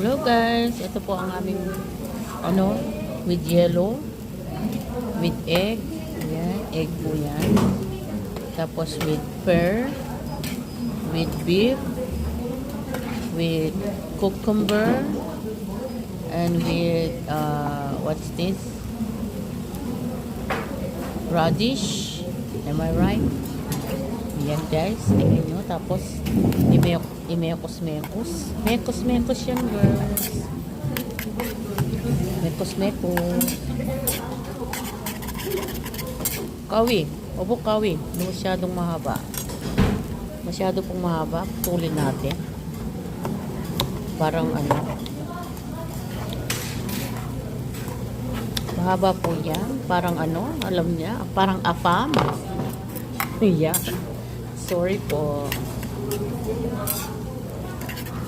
Hello guys, ito po ang aming with yellow, with egg. Ayan, egg po yan. Tapos with pear, with beef, with cucumber, and with what's this? Radish. Am I right? Ayan guys, tingnan nyo. Tapos imekos-mekos. Mekos-mekos yan girls. Mekos-mekos. Kawi. Opo kawi. Masyadong mahaba. Masyado pong mahaba. Putulin natin. Parang mahaba po yan. Parang alam niya. Parang afam. Yeah. Sorry po.